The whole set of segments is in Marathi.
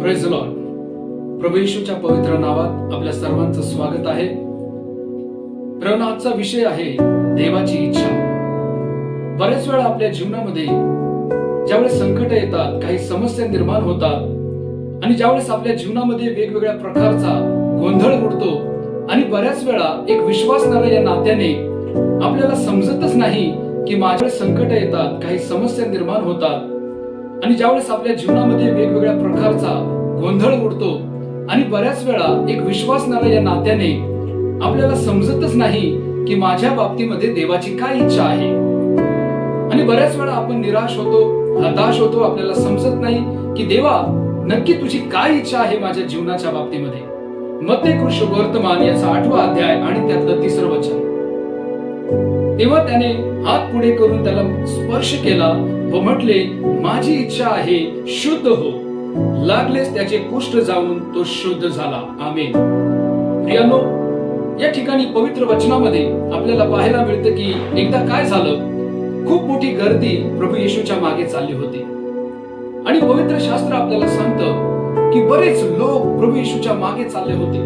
Praise the Lord. प्रभू येशूच्या पवित्र नावात आपल्या सर्वांचं स्वागत आहे. आजचा विषय आहे देवाची इच्छा. बरेच वेळा आपल्या जीवनामध्ये ज्यावेळेस संकट येतात, काही समस्या निर्माण होतात आणि ज्यावेळेस आपल्या जीवनामध्ये वेगवेगळ्या प्रकारचा गोंधळ उडतो आणि बऱ्याच वेळा एक विश्वासणारा या नात्याने आपल्याला समजतच नाही की माझ्या संकट येतात, काही समस्या निर्माण होतात आणि ज्यावेळेस आपल्या जीवनामध्ये वेगवेगळ्या प्रकारचा गोंधळ उडतो आणि बऱ्याच वेळा एक विश्वासणारा या नात्याने आपल्याला समजतच नाही की माझ्या बाबतीमध्ये देवाची काय इच्छा आहे. आणि बऱ्याच वेळा आपण निराश होतो, हताश होतो, आपल्याला समजत नाही की देवा नक्की तुझी काय इच्छा आहे माझ्या जीवनाच्या बाबतीमध्ये. मत्तेय सुवर्तमान याचा 8वा अध्याय आणि त्यातलं 3रं वचन. तेव्हा त्याने हात पुढे करून त्याला स्पर्श केला व म्हटले, माझी इच्छा आहे, शुद्ध हो. लागलेच त्याचे कुष्ठ जाऊन तो शुद्ध झाला. आमेन. प्रियानो, या ठिकाणी पवित्र वचनामध्ये आपल्याला पाहायला मिळतं की एकदा काय झालं, खूप मोठी गर्दी प्रभू येशूच्या मागे चालली होती आणि पवित्र शास्त्र आपल्याला सांगतं की बरेच लोक प्रभू येशूच्या मागे चालले होते.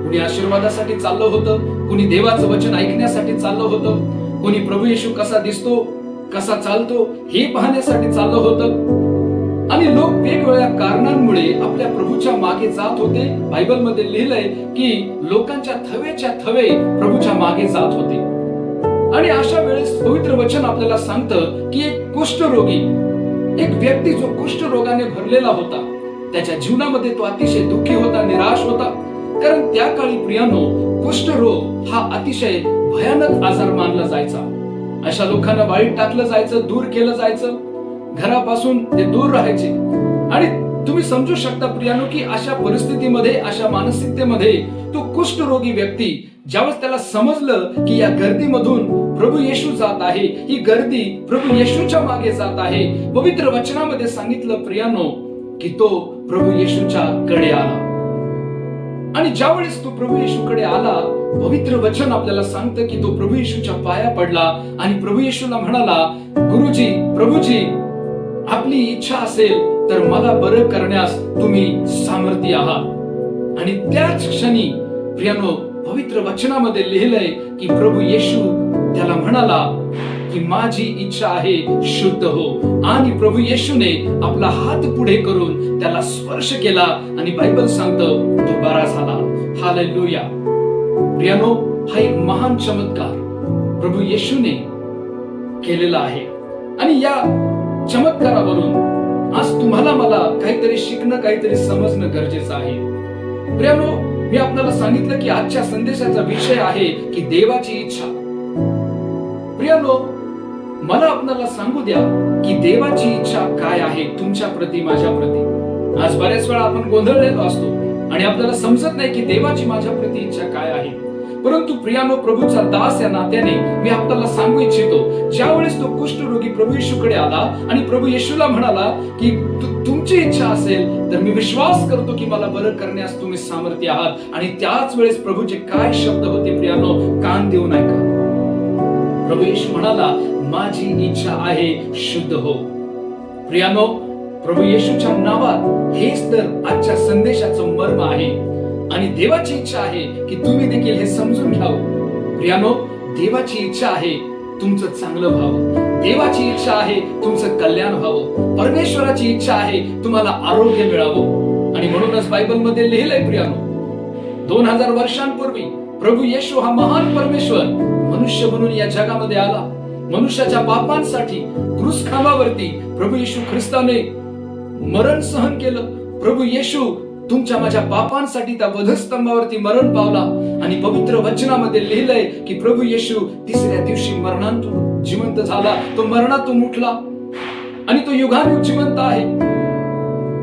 कुणी आशीर्वादासाठी चाललं होतं, कुणी देवाचं वचन ऐकण्यासाठी चाललं होतं, कुणी प्रभू येशू कसा दिसतो, कसा चालतो हे पाहण्यासाठी चाललं होतं. आणि लोक वेगवेगळ्या कारणांमुळे आपल्या प्रभूच्या मागे जात होते. बायबलमध्ये लिहिलंय की लोकांच्या थवेच्या थवे प्रभूच्या मागे जात होते. आणि अशा वेळेस पवित्र वचन आपल्याला सांगतं की एक कुष्ठरोगी, एक व्यक्ती जो कुष्ठरोगाने भरलेला होता, त्याच्या जीवनामध्ये तो अतिशय दुःखी होता, निराश होता. कारण त्या काळी प्रियानो, कुष्ठरोग हा अतिशय भयानक आजार मानला जायचा. अशा लोकांना वाळीत टाकलं जायचं, दूर केलं जायचं, घरापासून ते दूर राहायचे. आणि तुम्ही समजू शकता प्रियानो की अशा परिस्थितीमध्ये, अशा मानसिकतेमध्ये तो कुष्ठरोगी व्यक्ती ज्यावेळेस त्याला समजलं की या गर्दीमधून प्रभू येशू जात आहे, ही गर्दी प्रभू येशूच्या मागे जात आहे, पवित्र वचनामध्ये सांगितलं प्रियानो की तो प्रभू येशूच्या कडे आला. आणि ज्यावेळेस तो प्रभू येशूकडे आला, पवित्र वचन आपल्याला सांगतं की तो प्रभू येशूच्या पाया पडला आणि प्रभू येशूला म्हणाला, गुरुजी, प्रभूजी, आपली इच्छा असेल तर मला बरं करण्यास तुम्ही सामर्थ्य आहात. आणि त्याच क्षणी प्रियानो, पवित्र वचनामध्ये लिहिलंय की प्रभू येशू त्याला म्हणाला की माझी इच्छा आहे, शुद्ध हो. आणि प्रभू येशूने आपला हात पुढे करून त्याला स्पर्श केला आणि बायबल सांगतं तो बरा झाला. हालेलुया. प्रियानो, हा एक महान चमत्कार प्रभू येशूने केलेला आहे. आणि या चमत्कारावरून आज तुम्हाला मला काहीतरी शिकणं, काहीतरी समजणं गरजेचं आहे. प्रियानो, मी आपल्याला सांगितलं की आजच्या संदेशाचा विषय आहे की देवाची इच्छा. प्रियानो, मला आपल्याला सांगू द्या की देवाची इच्छा काय आहे तुमच्या प्रती, माझ्या प्रती. आज बऱ्याच वेळा आपण गोंधळलेलो असतो आणि आपल्याला समजत नाही की देवाची माझ्या प्रती इच्छा काय आहे. परंतु प्रियानो, प्रभूचा दास या नात्याने मी आपल्याला सांगू इच्छितो, ज्यावेळेस तो कुष्ठरोगी प्रभू येशूकडे आला आणि प्रभू येशूला म्हणाला की तुमची इच्छा असेल तर मी विश्वास करतो की मला बरं करण्यास तुम्ही सामर्थ्य आहात. आणि त्याच वेळेस प्रभूचे काय शब्द होते प्रियानो, कान देऊन ऐका. प्रभू येशू म्हणाला, माझी इच्छा आहे, शुद्ध हो. प्रियानो, प्रभू येशूच्या नावात हेच तर आजच्या संदेशाचं मर्म आहे. आणि देवाची इच्छा आहे की तुम्ही देखील हे समजून घ्यावं. प्रियानो, देवाची इच्छा आहे तुमचं चांगलं व्हावं. देवाची इच्छा आहे तुमचं कल्याण व्हावं. परमेश्वराची इच्छा आहे तुम्हाला आरोग्य मिळावं. आणि म्हणूनच बायबलमध्ये लिहिलंय प्रियानो, 2000 वर्षांपूर्वी प्रभू येशू हा महान परमेश्वर मनुष्य म्हणून या जगामध्ये आला. मनुष्याच्या पापांसाठी क्रूस खांबावरती प्रभू येशू ख्रिस्ताने मरण सहन केलं. प्रभू येशू तुमच्या माझ्या पापांसाठी त्या वधस्तंभावरती मरण पावला. आणि पवित्र वचनामध्ये लिहिलंय की प्रभू येशू 3ऱ्या दिवशी मरणातून जिवंत झाला. तो मरणातून उठला आणि तो युगानुयुग जिवंत आहे.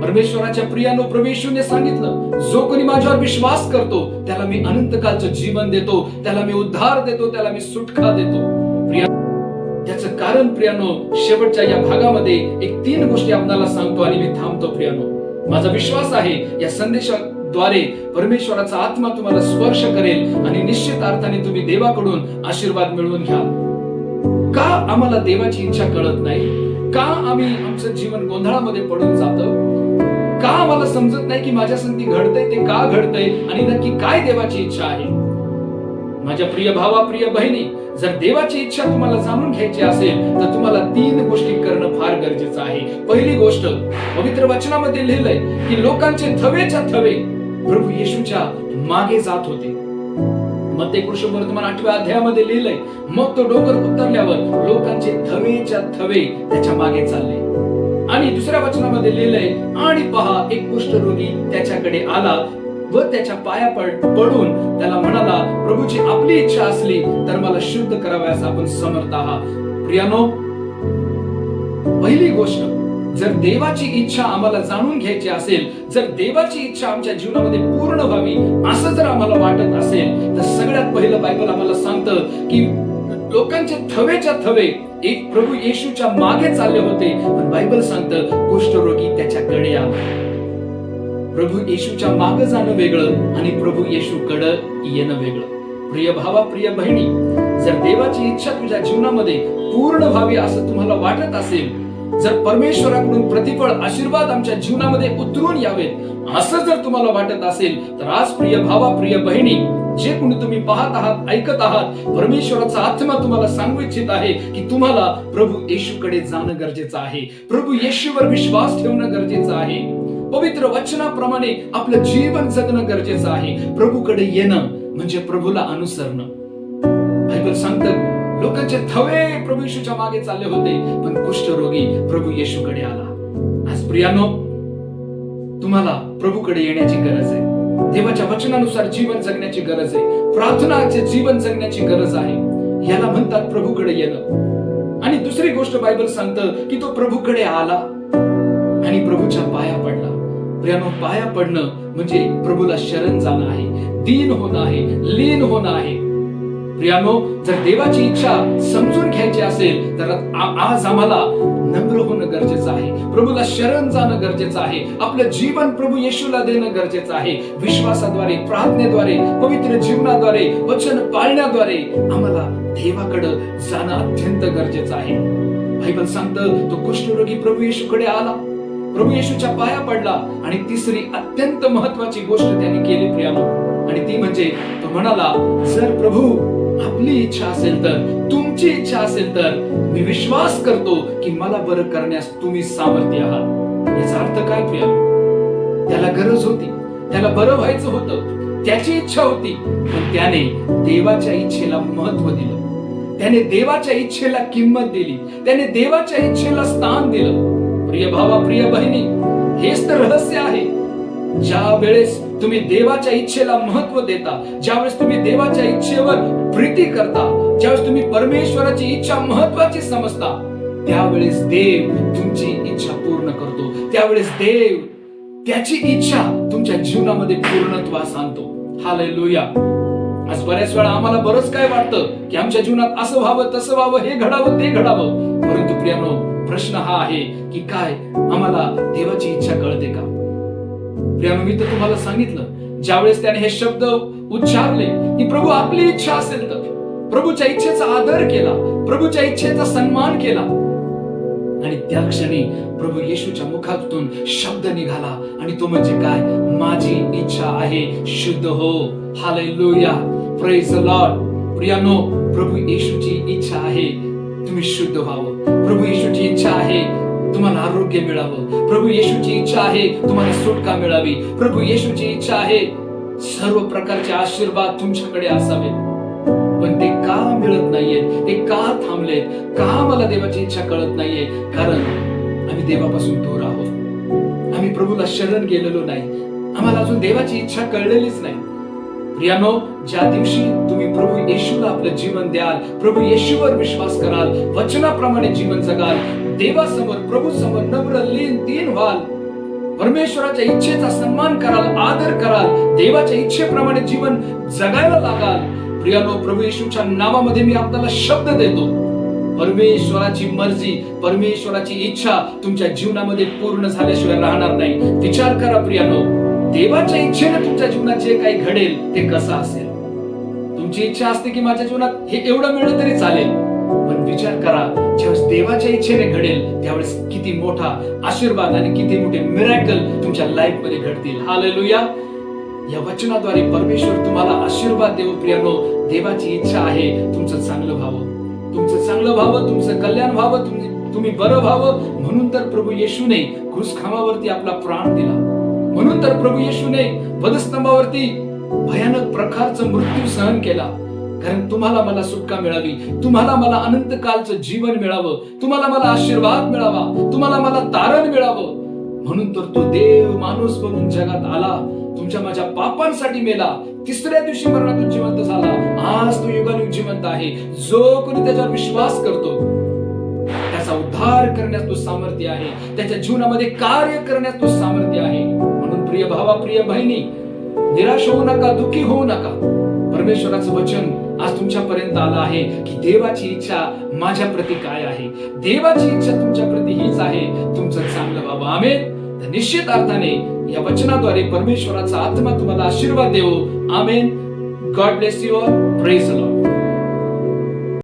परमेश्वराच्या प्रियानो, प्रभू येशूने सांगितलं, जो कोणी माझ्यावर विश्वास करतो त्याला मी अनंत कालचं जीवन देतो, त्याला मी उद्धार देतो, त्याला मी सुटका देतो. त्याचं कारण प्रियानो, शेवटच्या या भागामध्ये एक 3 गोष्टी आपल्याला सांगतो आणि मी थांबतो. प्रियानो, माझा विश्वास आहे या संदेशाद्वारे परमेश्वराचा आत्मा तुम्हाला स्पर्श करेल आणि निश्चित अर्थाने तुम्ही देवाकडून आशीर्वाद मिळवून घ्या. का आम्हाला देवाची इच्छा कळत नाही? का आम्ही आमचं जीवन गोंधळामध्ये पडून जातं? का आम्हाला समजत नाही की माझ्या संगती घडतंय ते का घडतंय आणि नक्की काय देवाची इच्छा आहे? माझ्या प्रिय भावा, प्रिय बहिणी, जर देवाची इच्छा तुम्हाला जाणून घ्यायची असेल तर तुम्हाला 3 गोष्टी करणं फार गरजेचं आहे. पहिली गोष्ट, पवित्र वचनामध्ये लिहिलंय की लोकांचे थवेच्या थवे प्रभू येशूच्या मागे जात होते. मत्ते कृष्णवर्तमान 8व्या अध्यायामध्ये लिहिलंय, मग तो डोंगर उतरल्यावर लोकांचे थवेच्या थवे त्याच्या मागे चालले. आणि दुसऱ्या वचनामध्ये लिहिलंय, आणि पहा, एक कुष्ठरोगी त्याच्याकडे आला व त्याच्या पाया पडून त्याला म्हणाला, प्रभूची आपली इच्छा असली तर मला शुद्ध करावयास आपण समर्थ आहात. प्रियानो, पहिली गोष्ट, जर देवाची इच्छा आम्हाला जाणून घ्यायची असेल, जर देवाची इच्छा आमच्या जीवनामध्ये पूर्ण व्हावी असं जर आम्हाला वाटत असेल, तर सगळ्यात पहिलं बायबल आम्हाला सांगतं की लोकांचे थवेच्या थवे एक प्रभू येशूच्या मागे चालले होते, पण बायबल सांगतं कुष्ठरोगी त्याच्याकडे आला. प्रभू येशूच्या मागे जाणं वेगळं आणि प्रभू येशूकडे येणं वेगळं. प्रिय भावा, प्रिय बहिणी, जर देवाची इच्छा तुझ्या जीवनामध्ये पूर्ण व्हावी असं तुम्हाला वाटत असेल, जर परमेश्वराकडून प्रतिफळ आशीर्वाद आमच्या जीवनामध्ये उतरून यावेत असं जर तुम्हाला वाटत असेल, तर आज प्रिय भावा, प्रिय बहिणी, जे कोणी तुम्ही पाहत आहात, ऐकत आहात, परमेश्वराचा आत्मा तुम्हाला सांगू इच्छित आहे की तुम्हाला प्रभू येशूकडे जाणं गरजेचं आहे. प्रभू येशूवर विश्वास ठेवणं गरजेचं आहे. पवित्र वचनाप्रमाणे आपलं जीवन जगणं गरजेचं आहे. प्रभूकडे येणं म्हणजे प्रभूला अनुसरणं. बायबल सांगतं लोकांचे थवे प्रभू येशूच्या मागे चालले होते, पण कुष्ठरोगी प्रभू येशूकडे आला. आज प्रियानो, तुम्हाला प्रभूकडे येण्याची गरज आहे. देवाच्या वचनानुसार जीवन जगण्याची गरज आहे. प्रार्थनाचे जीवन जगण्याची गरज आहे. याला म्हणतात प्रभूकडे येणं. आणि दुसरी गोष्ट बायबल सांगतं की तो प्रभूकडे आला आणि प्रभूच्या पाया पडला. प्रियानो, पाया पडणं म्हणजे प्रभूला शरण जाणं आहे, दीन होणं आहे, लीन होणं आहे. प्रियानो, जर देवाची इच्छा समजून घ्यायची असेल तर आज आम्हाला नम्र होणं गरजेचं आहे. प्रभूला शरण जाणं गरजेचं आहे. आपलं जीवन प्रभू येशूला देणं गरजेचं आहे. विश्वासाद्वारे, प्रार्थनेद्वारे, पवित्र जीवनाद्वारे, वचन पाळण्याद्वारे आम्हाला देवाकडे जाणं अत्यंत गरजेचं आहे. बायबल सांगतं तो कुष्ठरोगी प्रभू येशूकडे आला, प्रभू येशूच्या पाया पडला आणि तिसरी अत्यंत महत्वाची गोष्ट त्याने केली प्रियानो, आणि ती म्हणजे तो म्हणाला, जर प्रभू आपली इच्छा असेल तर, तुमची इच्छा असेल तर मी विश्वास करतो की मला बरं करण्यास तुम्ही सामर्थ्य आहात. याचा अर्थ काय प्रियानो? त्याला गरज होती, त्याला बरं व्हायचं होतं, त्याची इच्छा होती, पण त्याने देवाच्या इच्छेला महत्व दिलं. त्याने देवाच्या इच्छेला किंमत दिली. त्याने देवाच्या इच्छेला स्थान दिलं. प्रिय भावा, प्रिय बहिणी, हेच तर रहस्य आहे. ज्या वेळेस तुम्ही देवाच्या इच्छेला महत्व देता, ज्यावेळेस तुम्ही देवाच्या इच्छेवर प्रीती करता, ज्यावेळेस तुम्ही परमेश्वराची इच्छा महत्वाची समजता, त्यावेळेस देव तुमची इच्छा पूर्ण करतो. त्यावेळेस देव त्याची इच्छा तुमच्या जीवनामध्ये पूर्णत्वास आणतो. हालेलुया. आज बऱ्याच वेळा आम्हाला बरंच काय वाटतं की आमच्या जीवनात असं व्हावं, तसं व्हावं, हे घडावं, ते घडावं, परंतु प्रियानो, प्रश्न हा आहे की काय आम्हाला देवाची इच्छा कळते का? प्रियानो, मी तर तुम्हाला सांगितलं, ज्यावेळेस त्याने हे शब्द उच्चारले की प्रभू आपली इच्छा असेल तर, प्रभूच्या इच्छेचा आदर केला, प्रभूच्या इच्छेचा सन्मान केला, आणि त्या क्षणी प्रभू येशूच्या मुखातून शब्द निघाला, आणि तो म्हणजे काय? माझी इच्छा आहे, शुद्ध हो. Hallelujah, praise the Lord. प्रियानो, प्रभू येशूची इच्छा आहे तुम्ही शुद्ध व्हावं. प्रभू येशूची इच्छा आहे तुम्हाला आरोग्य मिळावं. प्रभू येशूची इच्छा आहे तुम्हाला सुटका मिळावी. प्रभू येशूची इच्छा आहे सर्व प्रकारचे आशीर्वाद तुमच्याकडे असावेत. पण ते का मिळत नाहीयेत? ते का थांबलेत? का मला देवाची इच्छा कळत नाहीये? कारण आम्ही देवापासून दूर आहोत. आम्ही प्रभूला शरण गेलेलो नाही. आम्हाला अजून देवाची इच्छा कळलेलीच नाही. प्रियानो, ज्या दिवशी तुम्ही प्रभू येशूला आपलं जीवन द्याल, प्रभू येशूवर विश्वास कराल, वचनाप्रमाणे जीवन जगाल, देवासमोर, प्रभू समोर नम्र, लीन, दीन व्हाल, परमेश्वराच्या इच्छेचा सन्मान कराल, आदर कराल, देवाच्या इच्छेप्रमाणे जीवन जगायला लागाल, प्रियानो, प्रभू येशूच्या नावामध्ये मी आपल्याला शब्द देतो, परमेश्वराची मर्जी, परमेश्वराची इच्छा तुमच्या जीवनामध्ये पूर्ण झाल्याशिवाय राहणार नाही. विचार करा प्रियानो, देवाच्या इच्छेने तुमच्या जीवनात जे काही घडेल ते कसं असेल? तुमची इच्छा असते की माझ्या जीवनात हे एवढं मिळलं तरी चालेल, पण विचार करा, ज्यावेळेस देवाच्या इच्छेने घडेल त्यावेळेस किती मोठा आशीर्वाद आणि किती मोठे मिरॅकल तुमच्या लाईफ मध्ये घडतील. हालेलुया. या वचनाद्वारे परमेश्वर तुम्हाला आशीर्वाद देव. प्रियानो, देवाची इच्छा आहे तुमचं चांगलं व्हावं, तुमचं चांगलं व्हावं, तुमचं कल्याण व्हावं, तुम्ही बरं व्हावं. म्हणून तर प्रभू येशूने क्रूसखांबावरती आपला प्राण दिला. म्हणून तर प्रभू येशूने वधस्तंभावरती भयानक प्रकारचा मृत्यू सहन केला. कारण तुम्हाला मला सुटका मिळावी, तुम्हाला मला अनंत कालचं जीवन मिळावं, तुम्हाला मला आशीर्वाद मिळावा, तुम्हाला मला तारण मिळावं. म्हणून तर तो देव माणूस बनून जगात आला, तुमच्या माझ्या पापांसाठी मेला, तिसऱ्या दिवशी मरणातून जिवंत झाला. आज तो युगानुयुग जिवंत आहे. जो कोणी त्याच्यावर विश्वास करतो त्याचा उद्धार करण्यास तो सामर्थ्य आहे, त्याच्या जीवनामध्ये कार्य करण्यास तो सामर्थ्य आहे. म्हणून प्रिय भावा, प्रिय बहिणी, निराश होऊ नका, दुःखी होऊ नका. परमेश्वराचं वचन आज तुमच्यापर्यंत आलं आहे की देवाची इच्छा माझ्या प्रती काय आहे. देवाची इच्छा तुमच्या प्रती हीच आहे, तुमचं चांगलं व्हावं. आमेन. तर निश्चित अर्थाने या वचनाद्वारे परमेश्वराचा आत्मा तुम्हाला आशीर्वाद देवो. Amen. God bless you all. Praise the Lord.